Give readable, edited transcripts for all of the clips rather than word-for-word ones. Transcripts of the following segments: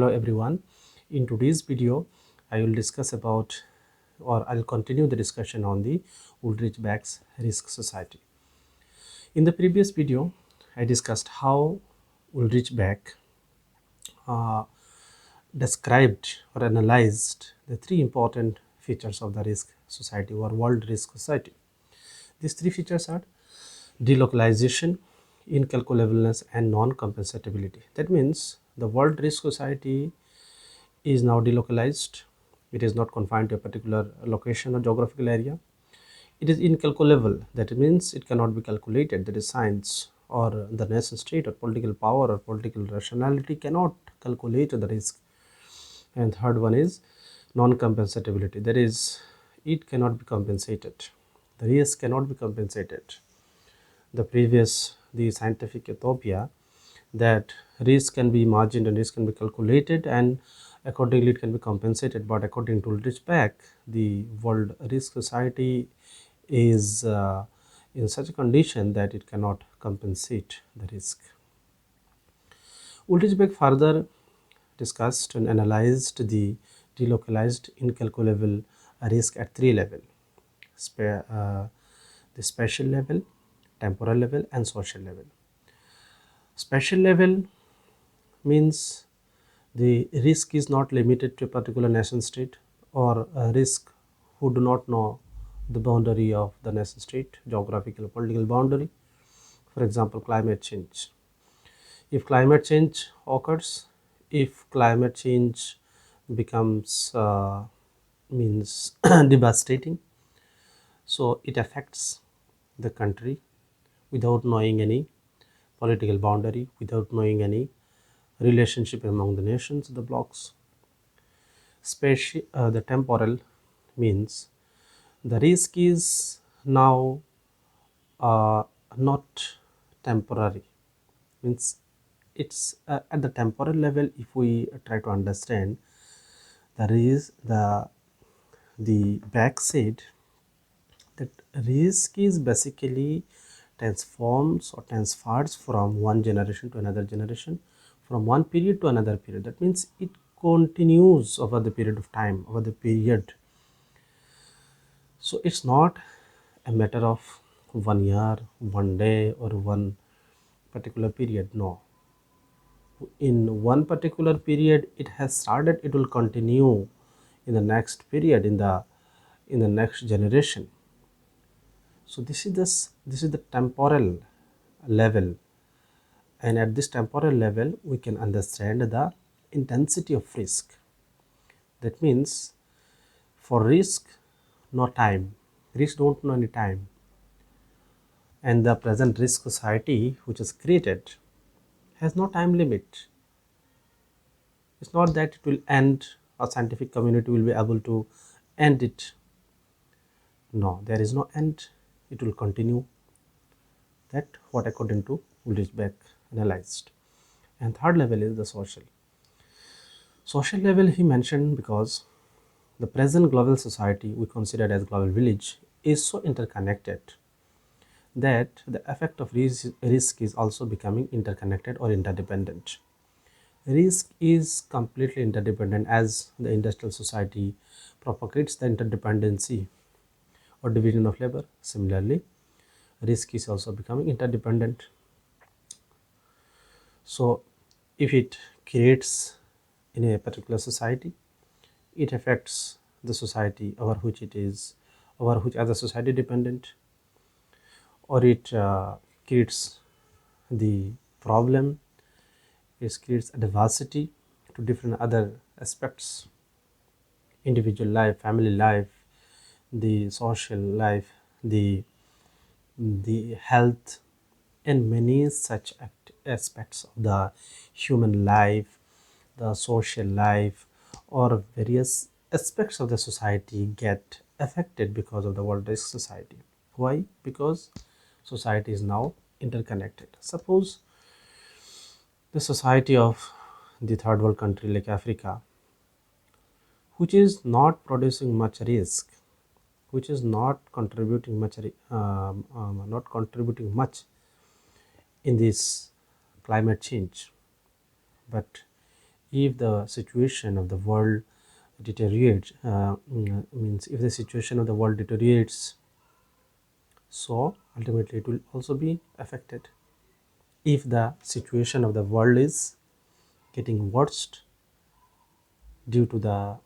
Hello everyone. In today's video, I will discuss about, or I'll continue the discussion on the Ulrich Beck's Risk Society. In the previous video, I discussed how Ulrich Beck described or analyzed the three important features of the risk society or world risk society. These three features are delocalization, incalculableness, and non-compensability. That means the world risk society is now delocalized. It is not confined to a particular location or geographical area. It is incalculable. That means it cannot be calculated. That is, science or the nation state or political power or political rationality cannot calculate the risk. And third one is non-compensability. That is, it cannot be compensated. The risk cannot be compensated. The scientific utopia that risk can be imagined and risk can be calculated and accordingly it can be compensated, but according to Ulrich Beck, the world risk society is in such a condition that it cannot compensate the risk. Ulrich Beck further discussed and analyzed the delocalized incalculable risk at three levels: the spatial level, temporal level, and social level. Spatial level means the risk is not limited to a particular nation state or a risk who do not know the boundary of the nation state, geographical, political boundary. For example, climate change. If climate change occurs, if climate change becomes means devastating, so it affects the country without knowing any political boundary, without knowing any relationship among the nations, the blocks. The temporal means the risk is now not temporary. Means it's at the temporal level. If we try to understand, there is the back said that risk is basically transforms or transfers from one generation to another generation, from one period to another period. That means it continues over the period of time, over the period. So it's not a matter of 1 year, 1 day, or one particular period. No. In one particular period it has started, it will continue in the next period, in the next generation. So this is the temporal level, and at this temporal level we can understand the intensity of risk. That means for risk, no time. Risk don't know any time. And the present risk society which is created has no time limit. It's not that it will end, a scientific community will be able to end it. No, there is no end. It will continue. That what according to Ulrich Beck analyzed. And third level is the social. Social level he mentioned because the present global society we consider as global village is so interconnected that the effect of risk is also becoming interconnected or interdependent. Risk is completely interdependent as the industrial society propagates the interdependency or division of labor. Similarly, risk is also becoming interdependent. So if it creates in a particular society, it affects the society over which it is, over which other society dependent, or it creates the problem, it creates a diversity to different other aspects: individual life, family life, the social life, the health, and many such aspects of the human life, the social life, or various aspects of the society get affected because of the world risk society. Why? Because society is now interconnected. Suppose the society of the third world country like Africa, which is not producing much risk, which is not contributing much, not contributing much in this climate change, but if the situation of the world deteriorates, means if the situation of the world deteriorates, so ultimately it will also be affected. If the situation of the world is getting worse due to the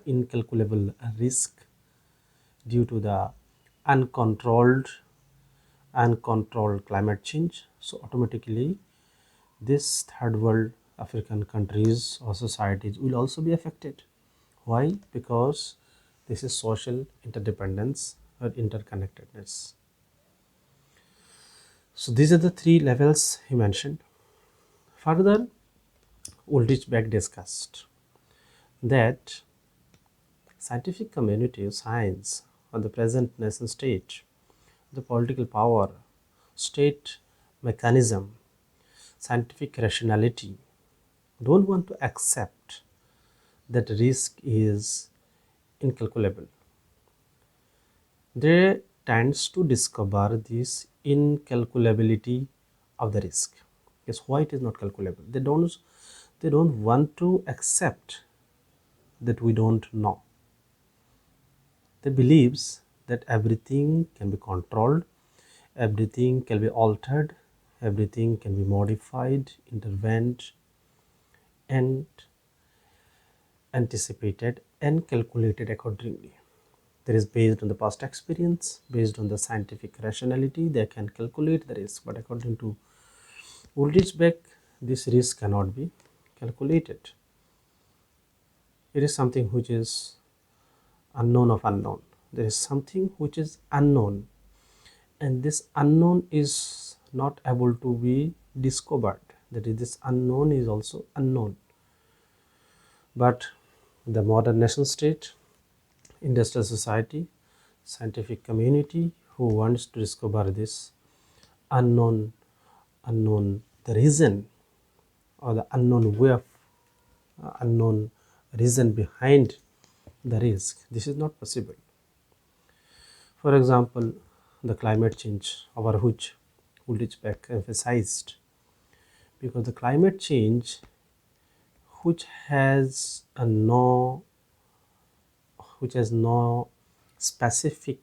incalculable risk, due to the uncontrolled climate change, so automatically this third world African countries or societies will also be affected. Why? Because this is social interdependence or interconnectedness. So these are the three levels he mentioned. Further, Ulrich Beck discussed that scientific community, science, or the present nation state, the political power, state mechanism, scientific rationality don't want to accept that risk is incalculable. They tends to discover this incalculability of the risk. Yes, why it is not calculable? They don't want to accept that we don't know. They believes that everything can be controlled, everything can be altered, everything can be modified, intervened, and anticipated and calculated accordingly. That is based on the past experience, based on the scientific rationality, they can calculate the risk. But according to Ulrich Beck, this risk cannot be calculated. It is something which is unknown of unknown. There is something which is unknown, and this unknown is not able to be discovered. That is, this unknown is also unknown. But the modern nation state, industrial society, scientific community who wants to discover this unknown, the reason or the unknown way of unknown reason behind the risk, this is not possible. For example, the climate change over which Ulrich Beck emphasized, because the climate change which has no specific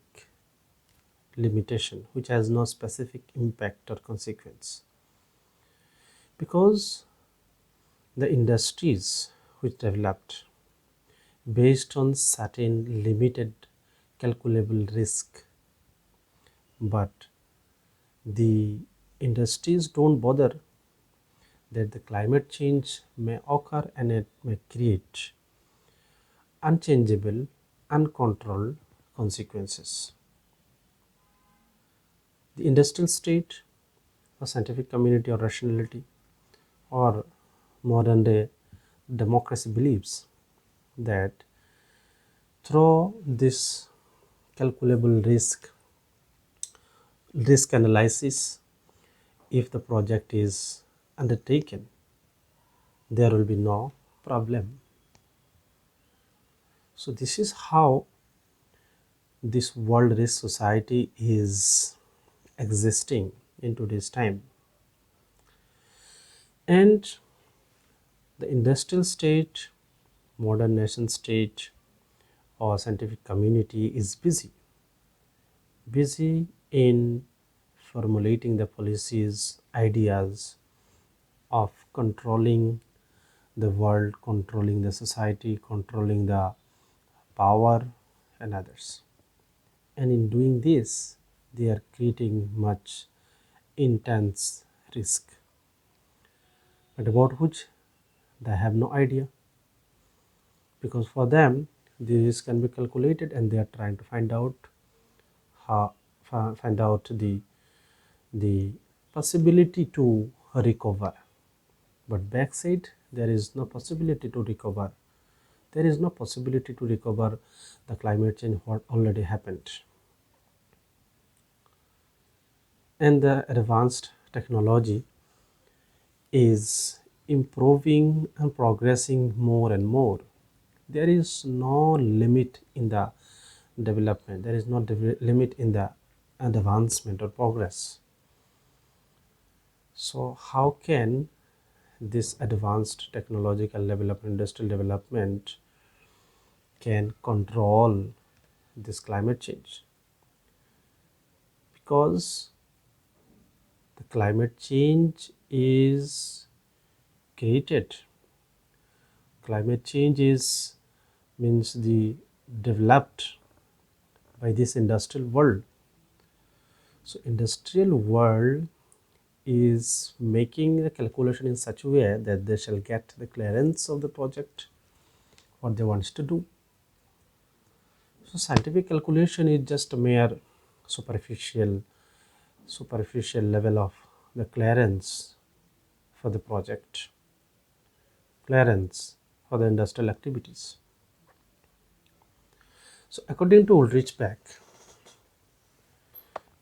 limitation, which has no specific impact or consequence, because the industries which developed based on certain limited calculable risk, but the industries don't bother that the climate change may occur and it may create unchangeable, uncontrolled consequences. The industrial state or scientific community or rationality or modern day democracy believes that through this calculable risk analysis, if the project is undertaken, there will be no problem. So this is how this world risk society is existing in today's time. And the industrial state, modern nation state, or scientific community is busy in formulating the policies, ideas of controlling the world, controlling the society, controlling the power and others. And in doing this, they are creating much intense risk, but about which they have no idea, because for them the risk can be calculated and they are trying to find out how find out the possibility to recover. But backside, there is no possibility to recover. There is no possibility to recover the climate change what already happened. And the advanced technology is improving and progressing more and more. There is no limit in the development. There is no limit in the advancement or progress. So how can this advanced technological development, industrial development can control this climate change, because the climate change is created. Climate change is means the developed by this industrial world. So industrial world is making the calculation in such a way that they shall get the clearance of the project what they want to do. So scientific calculation is just a mere superficial superficial level of the clearance for the project, clearance for the industrial activities. So according to Ulrich Beck,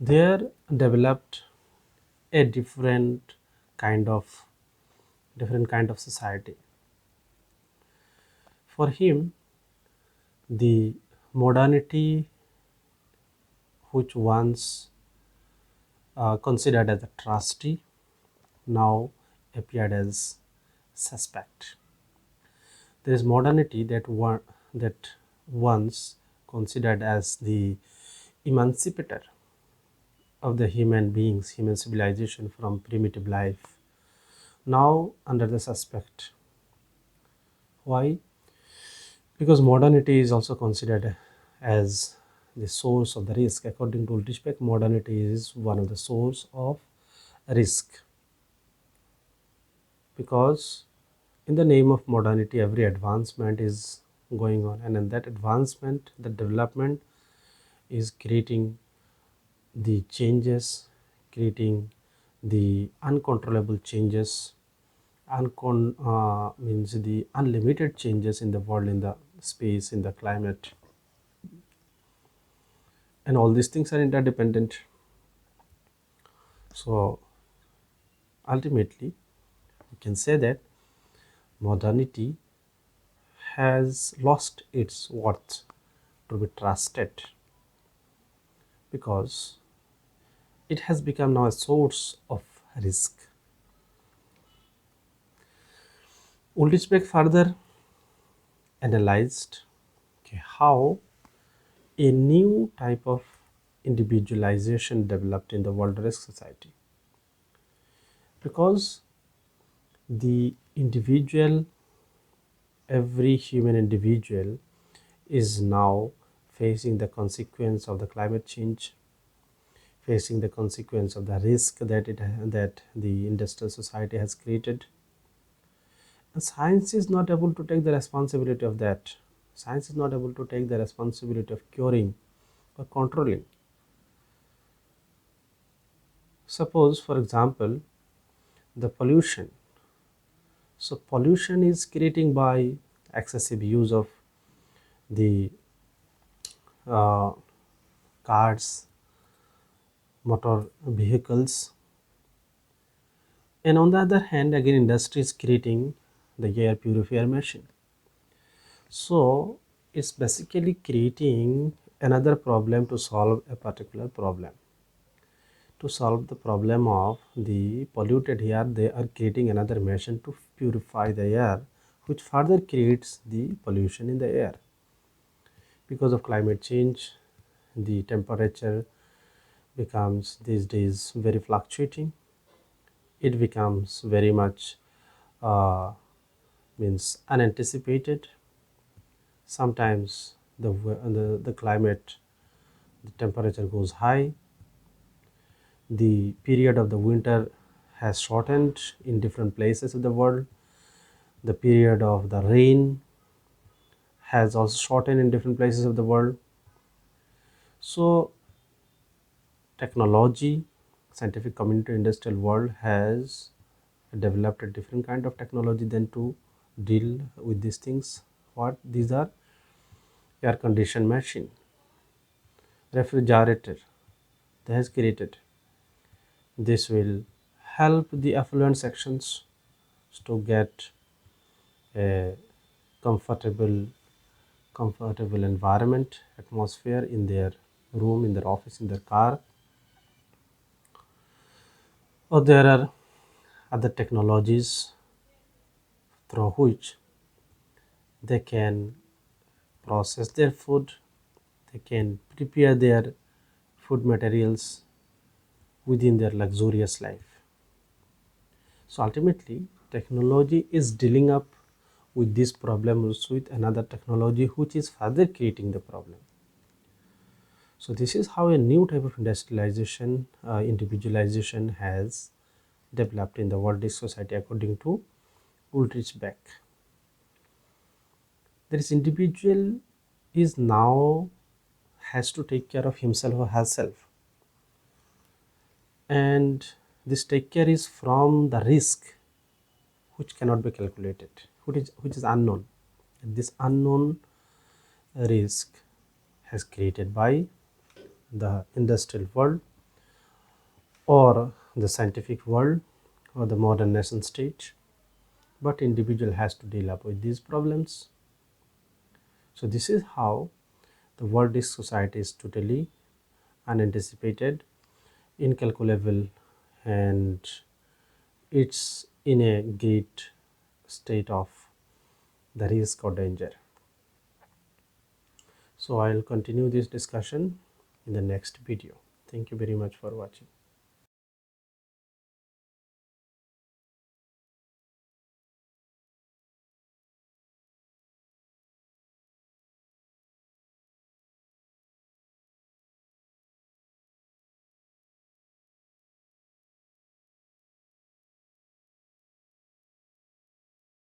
they developed a different kind of society. For him, the modernity which once considered as a trustee now appeared as suspect. There is modernity that once considered as the emancipator of the human beings, human civilization from primitive life, now under the suspect. Why? Because modernity is also considered as the source of the risk. According to Ulrich Beck, modernity is one of the source of risk, because in the name of modernity every advancement is going on, and in that advancement the development is creating the changes, creating the uncontrollable changes, means the unlimited changes in the world, in the space, in the climate, and all these things are interdependent. So ultimately we can say that modernity has lost its worth to be trusted, because it has become now a source of risk. Ulrich Beck further analyzed, okay, how a new type of individualization developed in the world risk society, because the individual, every human individual is now facing the consequence of the climate change, facing the consequence of the risk that the industrial society has created. And science is not able to take the responsibility of that. Science is not able to take the responsibility of curing or controlling. Suppose, for example, the pollution. So pollution is creating by excessive use of the uh, cars, motor vehicles, and on the other hand, again, industry is creating the air purifier machine. So it's basically creating another problem to solve a particular problem. To solve the problem of the polluted air, they are creating another machine to purify the air, which further creates the pollution in the air. Because of climate change, the temperature becomes these days very fluctuating. It becomes very much uh, means unanticipated. Sometimes the climate, the temperature goes high. The period of the winter has shortened in different places of the world. The period of the rain has also shortened in different places of the world. So technology, scientific community, industrial world has developed a different kind of technology than to deal with these things. What these are? Air conditioned machine, refrigerator they has created. This will help the affluent sections to get a comfortable comfortable environment, atmosphere in their room, in their office, in their car. Or there are other technologies through which they can process their food, they can prepare their food materials within their luxurious life. So ultimately, technology is dealing up with these problems with another technology which is further creating the problem. So this is how a new type of industrialization, individualization has developed in the world society according to Ulrich Beck. This individual is now has to take care of himself or herself, and this take care is from the risk which cannot be calculated, which is unknown. And this unknown risk has created by the industrial world or the scientific world or the modern nation state, but individual has to deal up with these problems. So this is how the world is society is totally unanticipated, incalculable, and it's in a great state of the risk or danger. So I'll continue this discussion in the next video. Thank you very much for watching.